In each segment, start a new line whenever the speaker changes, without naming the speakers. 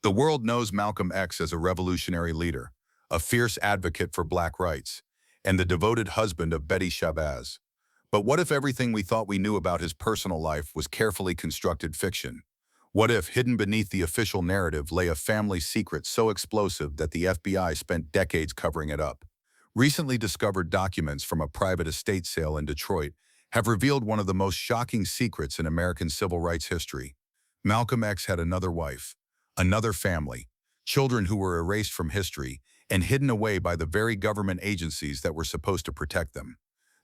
The world knows Malcolm X as a revolutionary leader, a fierce advocate for black rights, and the devoted husband of Betty Shabazz. But what if everything we thought we knew about his personal life was carefully constructed fiction? What if, hidden beneath the official narrative, lay a family secret so explosive that the FBI spent decades covering it up? Recently discovered documents from a private estate sale in Detroit have revealed one of the most shocking secrets in American civil rights history. Malcolm X had another wife, another family, children who were erased from history and hidden away by the very government agencies that were supposed to protect them.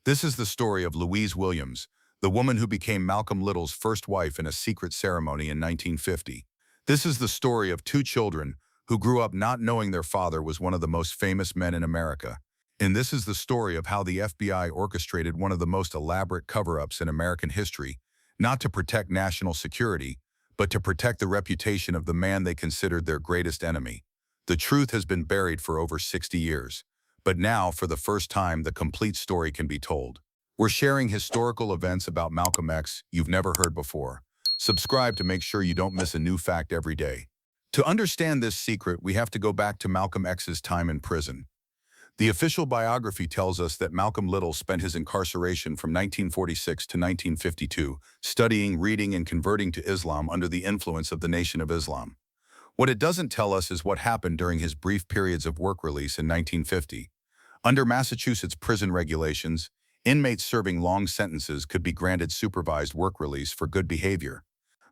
This is the story of Louise Williams, the woman who became Malcolm Little's first wife in a secret ceremony in 1950. This is the story of two children who grew up not knowing their father was one of the most famous men in America. And this is the story of how the FBI orchestrated one of the most elaborate cover-ups in American history, not to protect national security, but to protect the reputation of the man they considered their greatest enemy. The truth has been buried for over 60 years, but now, for the first time, the complete story can be told. We're sharing historical events about Malcolm X you've never heard before. Subscribe to make sure you don't miss a new fact every day. To understand this secret, we have to go back to Malcolm X's time in prison. The official biography tells us that Malcolm Little spent his incarceration from 1946 to 1952 studying, reading, and converting to Islam under the influence of the Nation of Islam. What it doesn't tell us is what happened during his brief periods of work release in 1950. Under Massachusetts prison regulations, inmates serving long sentences could be granted supervised work release for good behavior.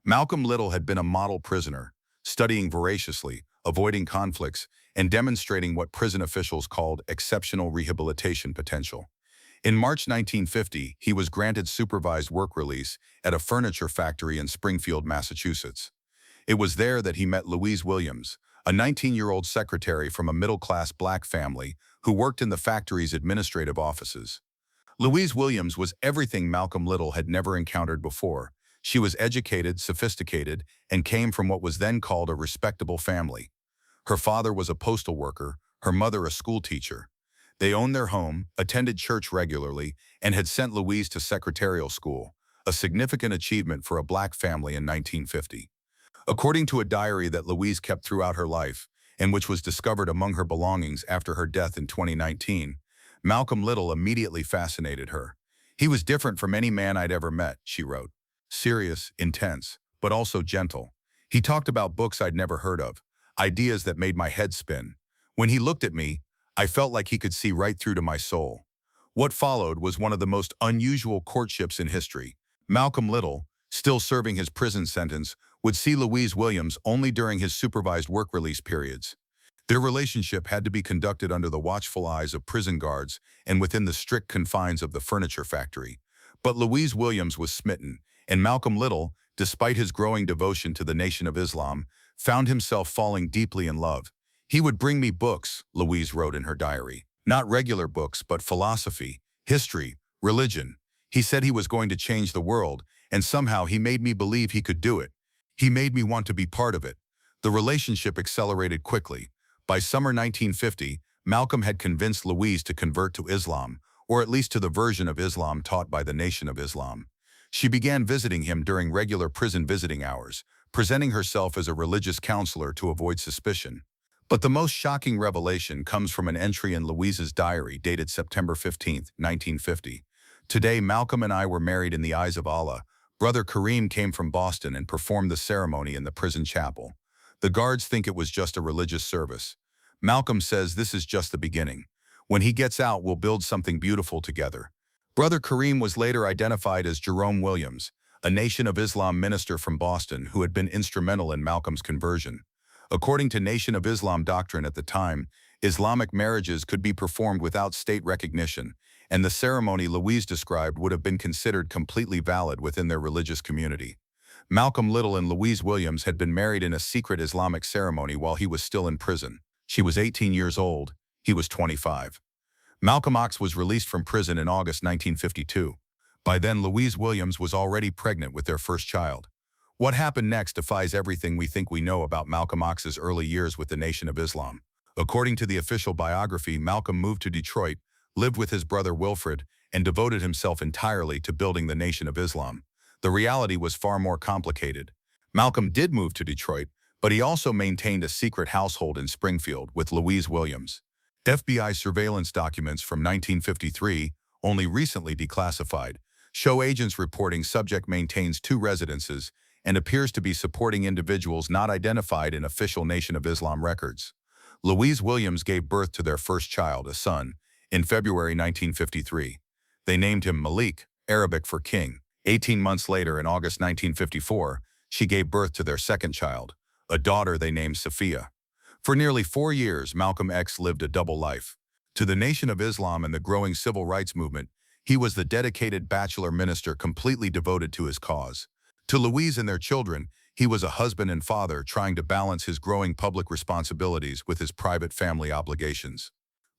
Malcolm Little had been a model prisoner, studying voraciously, avoiding conflicts, and demonstrating what prison officials called exceptional rehabilitation potential. In March 1950, he was granted supervised work release at a furniture factory in Springfield, Massachusetts. It was there that he met Louise Williams, a 19-year-old secretary from a middle-class black family who worked in the factory's administrative offices. Louise Williams was everything Malcolm Little had never encountered before. She was educated, sophisticated, and came from what was then called a respectable family. Her father was a postal worker, her mother a school teacher. They owned their home, attended church regularly, and had sent Louise to secretarial school, a significant achievement for a black family in 1950. According to a diary that Louise kept throughout her life, and which was discovered among her belongings after her death in 2019, Malcolm Little immediately fascinated her. He was different from any man I'd ever met, she wrote. Serious, intense, but also gentle. He talked about books I'd never heard of, ideas that made my head spin. When he looked at me, I felt like he could see right through to my soul. What followed was one of the most unusual courtships in history. Malcolm Little, still serving his prison sentence, would see Louise Williams only during his supervised work release periods. Their relationship had to be conducted under the watchful eyes of prison guards and within the strict confines of the furniture factory. But Louise Williams was smitten, and Malcolm Little, despite his growing devotion to the Nation of Islam, found himself falling deeply in love. He would bring me books, Louise wrote in her diary. Not regular books, but philosophy, history, religion. He said he was going to change the world, and somehow he made me believe he could do it. He made me want to be part of it. The relationship accelerated quickly. By summer 1950, Malcolm had convinced Louise to convert to Islam, or at least to the version of Islam taught by the Nation of Islam. She began visiting him during regular prison visiting hours, presenting herself as a religious counselor to avoid suspicion. But the most shocking revelation comes from an entry in Louise's diary dated September 15, 1950. Today, Malcolm and I were married in the eyes of Allah. Brother Kareem came from Boston and performed the ceremony in the prison chapel. The guards think it was just a religious service. Malcolm says this is just the beginning. When he gets out, we'll build something beautiful together. Brother Kareem was later identified as Jerome Williams, a Nation of Islam minister from Boston who had been instrumental in Malcolm's conversion. According to Nation of Islam doctrine at the time, Islamic marriages could be performed without state recognition, and the ceremony Louise described would have been considered completely valid within their religious community. Malcolm Little and Louise Williams had been married in a secret Islamic ceremony while he was still in prison. She was 18 years old, he was 25. Malcolm X was released from prison in August 1952. By then, Louise Williams was already pregnant with their first child. What happened next defies everything we think we know about Malcolm X's early years with the Nation of Islam. According to the official biography, Malcolm moved to Detroit, lived with his brother Wilfred, and devoted himself entirely to building the Nation of Islam. The reality was far more complicated. Malcolm did move to Detroit, But he also maintained a secret household in Springfield with Louise Williams. FBI surveillance documents from 1953, only recently declassified, show agents reporting subject maintains 2 residences and appears to be supporting individuals not identified in official Nation of Islam records. Louise Williams gave birth to their first child, a son, in February 1953. They named him Malik, Arabic for king. 18 months later, in August 1954, she gave birth to their second child, a daughter they named Sophia. For nearly 4 years, Malcolm X lived a double life. To the Nation of Islam and the growing civil rights movement, he was the dedicated bachelor minister completely devoted to his cause. To Louise and their children, he was a husband and father trying to balance his growing public responsibilities with his private family obligations.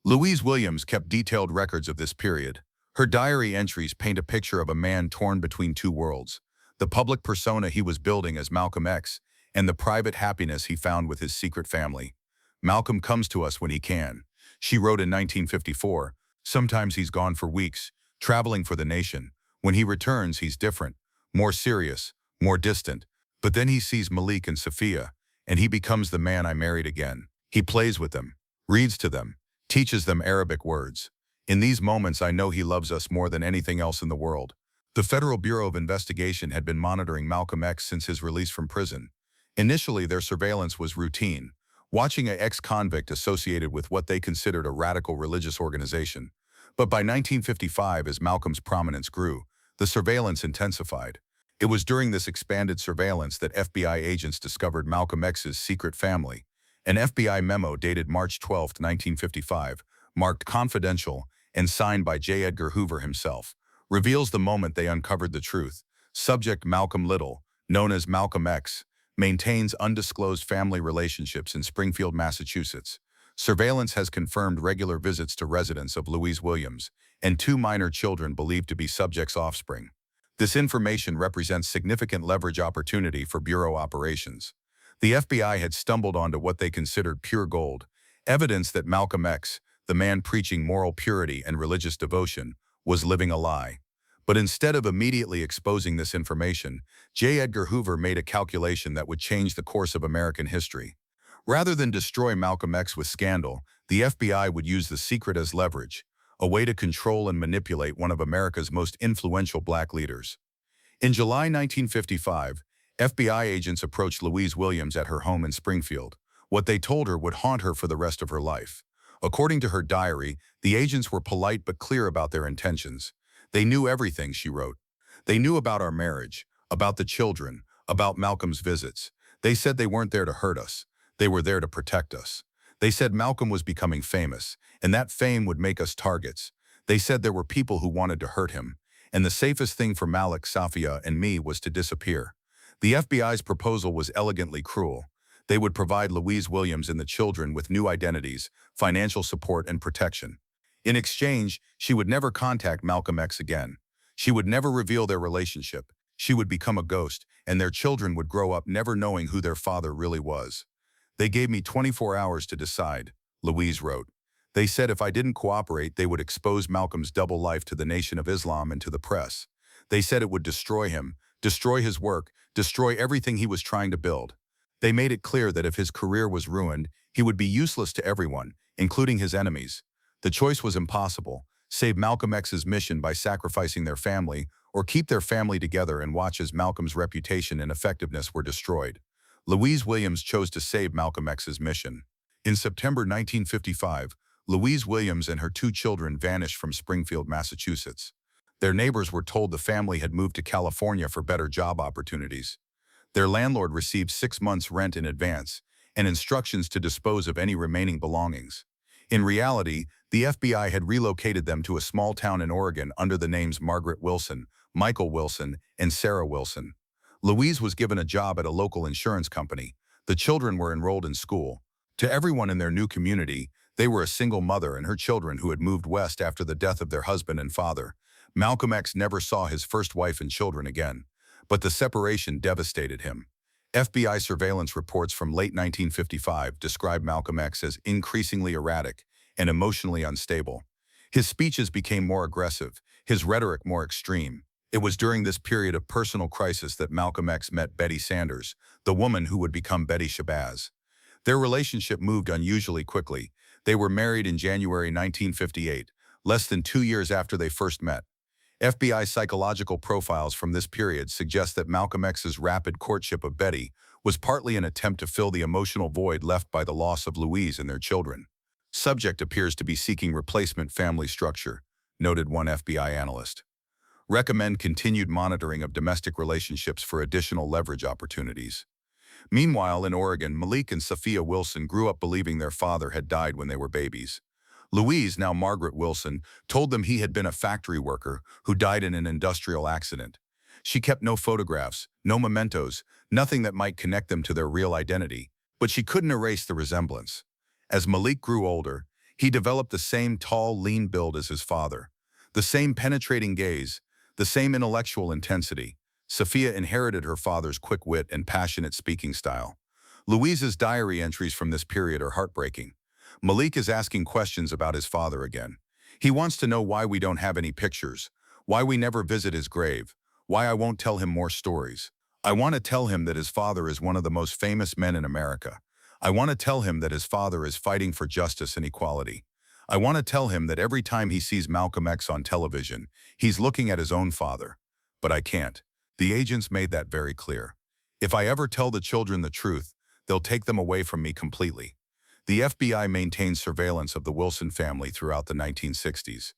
Louise Williams kept detailed records of this period. Her diary entries paint a picture of a man torn between 2 worlds, the public persona he was building as Malcolm X and the private happiness he found with his secret family. Malcolm comes to us when he can. She wrote in 1954, sometimes he's gone for weeks, traveling for the nation. When he returns, he's different, more serious, more distant. But then he sees Malik and Sophia, and he becomes the man I married again. He plays with them, reads to them, teaches them Arabic words. In these moments, I know he loves us more than anything else in the world. The Federal Bureau of Investigation had been monitoring Malcolm X since his release from prison. Initially, their surveillance was routine, watching an ex-convict associated with what they considered a radical religious organization. But by 1955, as Malcolm's prominence grew, the surveillance intensified. It was during this expanded surveillance that FBI agents discovered Malcolm X's secret family. An FBI memo dated March 12, 1955, marked confidential and signed by J. Edgar Hoover himself, reveals the moment they uncovered the truth. Subject Malcolm Little, known as Malcolm X, maintains undisclosed family relationships in Springfield, Massachusetts. Surveillance has confirmed regular visits to residence of Louise Williams and 2 minor children believed to be subject's offspring. This information represents significant leverage opportunity for Bureau operations. The FBI had stumbled onto what they considered pure gold, evidence that Malcolm X, the man preaching moral purity and religious devotion, was living a lie. But instead of immediately exposing this information, J. Edgar Hoover made a calculation that would change the course of American history. Rather than destroy Malcolm X with scandal, the FBI would use the secret as leverage, a way to control and manipulate one of America's most influential black leaders. In July 1955, FBI agents approached Louise Williams at her home in Springfield. What they told her would haunt her for the rest of her life. According to her diary, the agents were polite but clear about their intentions. They knew everything, she wrote. They knew about our marriage, about the children, about Malcolm's visits. They said they weren't there to hurt us. They were there to protect us. They said Malcolm was becoming famous, and that fame would make us targets. They said there were people who wanted to hurt him, and the safest thing for Malik, Safia, and me was to disappear. The FBI's proposal was elegantly cruel. They would provide Louise Williams and the children with new identities, financial support, and protection. In exchange, she would never contact Malcolm X again. She would never reveal their relationship. She would become a ghost, and their children would grow up never knowing who their father really was. They gave me 24 hours to decide, Louise wrote. They said if I didn't cooperate, they would expose Malcolm's double life to the Nation of Islam and to the press. They said it would destroy him, destroy his work, destroy everything he was trying to build. They made it clear that if his career was ruined, he would be useless to everyone, including his enemies. The choice was impossible: save Malcolm X's mission by sacrificing their family, or keep their family together and watch as Malcolm's reputation and effectiveness were destroyed. Louise Williams chose to save Malcolm X's mission. In September 1955, Louise Williams and her 2 children vanished from Springfield, Massachusetts. Their neighbors were told the family had moved to California for better job opportunities. Their landlord received 6 months' rent in advance and instructions to dispose of any remaining belongings. In reality, the FBI had relocated them to a small town in Oregon under the names Margaret Wilson, Michael Wilson, and Sarah Wilson. Louise was given a job at a local insurance company. The children were enrolled in school. To everyone in their new community, they were a single mother and her children who had moved west after the death of their husband and father. Malcolm X never saw his first wife and children again, but the separation devastated him. FBI surveillance reports from late 1955 describe Malcolm X as increasingly erratic and emotionally unstable. His speeches became more aggressive, his rhetoric more extreme. It was during this period of personal crisis that Malcolm X met Betty Sanders, the woman who would become Betty Shabazz. Their relationship moved unusually quickly. They were married in January 1958, less than 2 years after they first met. FBI psychological profiles from this period suggest that Malcolm X's rapid courtship of Betty was partly an attempt to fill the emotional void left by the loss of Louise and their children. Subject appears to be seeking replacement family structure, noted one FBI analyst. Recommend continued monitoring of domestic relationships for additional leverage opportunities. Meanwhile, in Oregon, Malik and Sophia Wilson grew up believing their father had died when they were babies. Louise, now Margaret Wilson, told them he had been a factory worker who died in an industrial accident. She kept no photographs, no mementos, nothing that might connect them to their real identity, but she couldn't erase the resemblance. As Malik grew older, he developed the same tall, lean build as his father, the same penetrating gaze, the same intellectual intensity. Sophia inherited her father's quick wit and passionate speaking style. Louise's diary entries from this period are heartbreaking. Malik is asking questions about his father again. He wants to know why we don't have any pictures, why we never visit his grave, why I won't tell him more stories. I want to tell him that his father is one of the most famous men in America. I want to tell him that his father is fighting for justice and equality. I want to tell him that every time he sees Malcolm X on television, he's looking at his own father. But I can't. The agents made that very clear. If I ever tell the children the truth, they'll take them away from me completely. The FBI maintained surveillance of the Wilson family throughout the 1960s.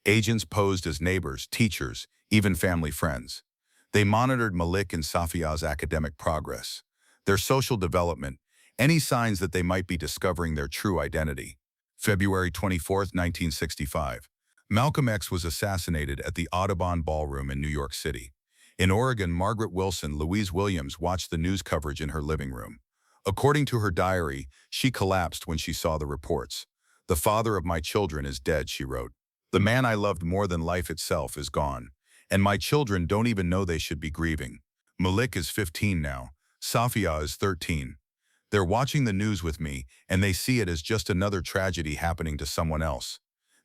Agents posed as neighbors, teachers, even family friends. They monitored Malik and Safia's academic progress, their social development, any signs that they might be discovering their true identity. February 24, 1965. Malcolm X was assassinated at the Audubon Ballroom in New York City. In Oregon, Margaret Wilson, Louise Williams, watched the news coverage in her living room. According to her diary, she collapsed when she saw the reports. "The father of my children is dead," she wrote. "The man I loved more than life itself is gone, and my children don't even know they should be grieving." Malik is 15 now. Safia is 13. They're watching the news with me, and they see it as just another tragedy happening to someone else.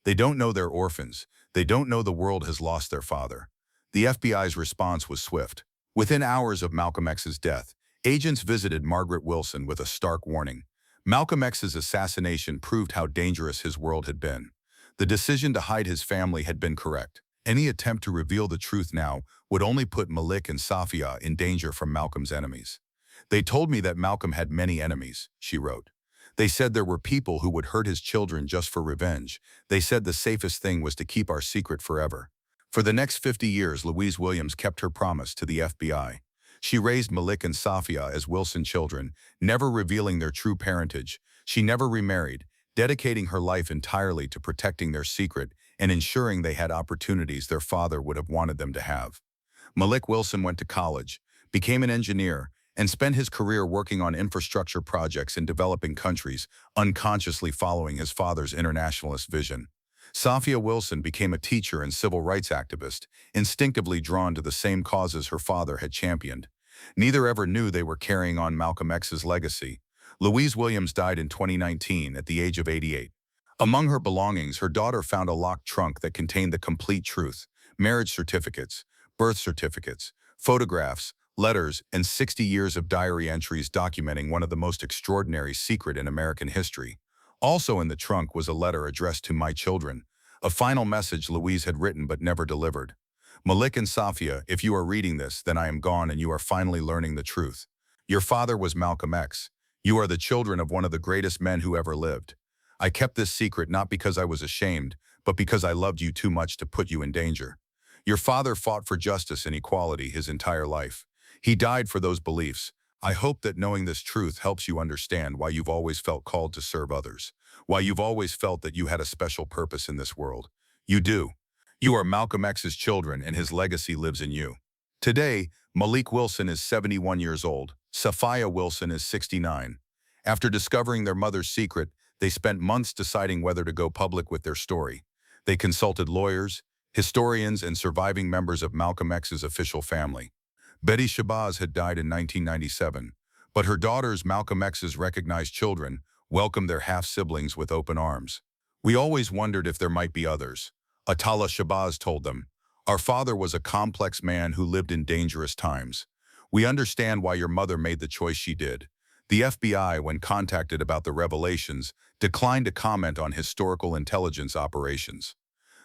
They don't know they're orphans. They don't know the world has lost their father. The FBI's response was swift. Within hours of Malcolm X's death, agents visited Margaret Wilson with a stark warning. Malcolm X's assassination proved how dangerous his world had been. The decision to hide his family had been correct. Any attempt to reveal the truth now would only put Malik and Safia in danger from Malcolm's enemies. "They told me that Malcolm had many enemies," she wrote. "They said there were people who would hurt his children just for revenge. They said the safest thing was to keep our secret forever." For the next 50 years, Louise Williams kept her promise to the FBI. She raised Malik and Safia as Wilson children, never revealing their true parentage. She never remarried, dedicating her life entirely to protecting their secret and ensuring they had opportunities their father would have wanted them to have. Malik Wilson went to college, became an engineer, and spent his career working on infrastructure projects in developing countries, unconsciously following his father's internationalist vision. Safia Wilson became a teacher and civil rights activist, instinctively drawn to the same causes her father had championed. Neither ever knew they were carrying on Malcolm X's legacy. Louise Williams died in 2019 at the age of 88. Among her belongings, her daughter found a locked trunk that contained the complete truth: marriage certificates, birth certificates, photographs, letters, and 60 years of diary entries documenting one of the most extraordinary secrets in American history. Also in the trunk was a letter addressed to "my children," a final message Louise had written but never delivered. "Malik and Safia, if you are reading this, then I am gone and you are finally learning the truth. Your father was Malcolm X. You are the children of one of the greatest men who ever lived. I kept this secret not because I was ashamed, but because I loved you too much to put you in danger. Your father fought for justice and equality his entire life. He died for those beliefs. I hope that knowing this truth helps you understand why you've always felt called to serve others, why you've always felt that you had a special purpose in this world. You do. You are Malcolm X's children, and his legacy lives in you." Today, Malik Wilson is 71 years old. Safia Wilson is 69. After discovering their mother's secret, they spent months deciding whether to go public with their story. They consulted lawyers, historians, and surviving members of Malcolm X's official family. Betty Shabazz had died in 1997, but her daughters, Malcolm X's recognized children, welcomed their half-siblings with open arms. "We always wondered if there might be others," Atala Shabazz told them. Our father was a complex man who lived in dangerous times. We understand why your mother made the choice she did. The FBI, when contacted about the revelations, declined to comment on historical intelligence operations.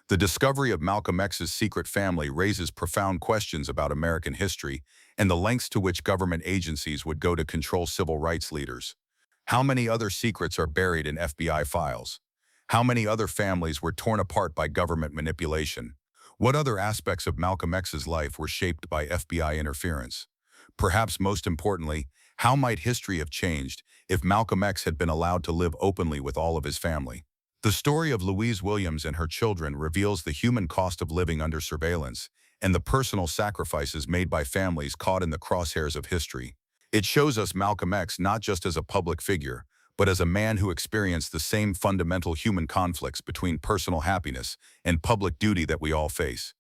The discovery of Malcolm X's secret family raises profound questions about American history and the lengths to which government agencies would go to control civil rights leaders. How many other secrets are buried in FBI files? How many other families were torn apart by government manipulation? What other aspects of Malcolm X's life were shaped by FBI interference? Perhaps most importantly, how might history have changed if Malcolm X had been allowed to live openly with all of his family? The story of Louise Williams and her children reveals the human cost of living under surveillance and the personal sacrifices made by families caught in the crosshairs of history. It shows us Malcolm X not just as a public figure, but as a man who experienced the same fundamental human conflicts between personal happiness and public duty that we all face.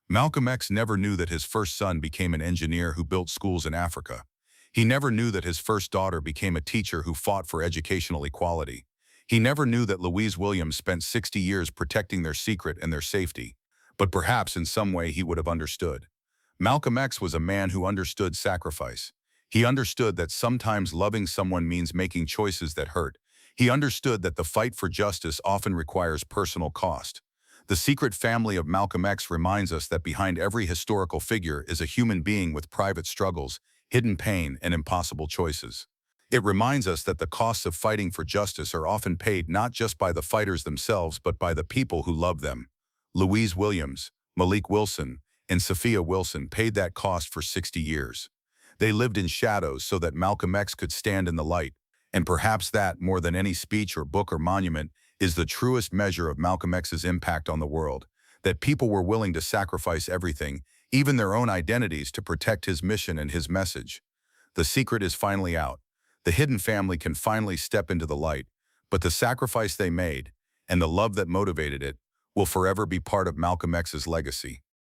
Malcolm X never knew that his first son became an engineer who built schools in Africa. He never knew that his first daughter became a teacher who fought for educational equality. He never knew that Louise Williams spent 60 years protecting their secret and their safety. But perhaps in some way he would have understood. Malcolm X was a man who understood sacrifice. He understood that sometimes loving someone means making choices that hurt. He understood that the fight for justice often requires personal cost. The secret family of Malcolm X reminds us that behind every historical figure is a human being with private struggles, hidden pain, and impossible choices. It reminds us that the costs of fighting for justice are often paid not just by the fighters themselves but by the people who love them. Louise Williams, Malik Wilson, and Sophia Wilson paid that cost for 60 years. They lived in shadows so that Malcolm X could stand in the light, and perhaps that, more than any speech or book or monument, is the truest measure of Malcolm X's impact on the world, that people were willing to sacrifice everything, even their own identities, to protect his mission and his message. The secret is finally out. The hidden family can finally step into the light, but the sacrifice they made, and the love that motivated it, will forever be part of Malcolm X's legacy.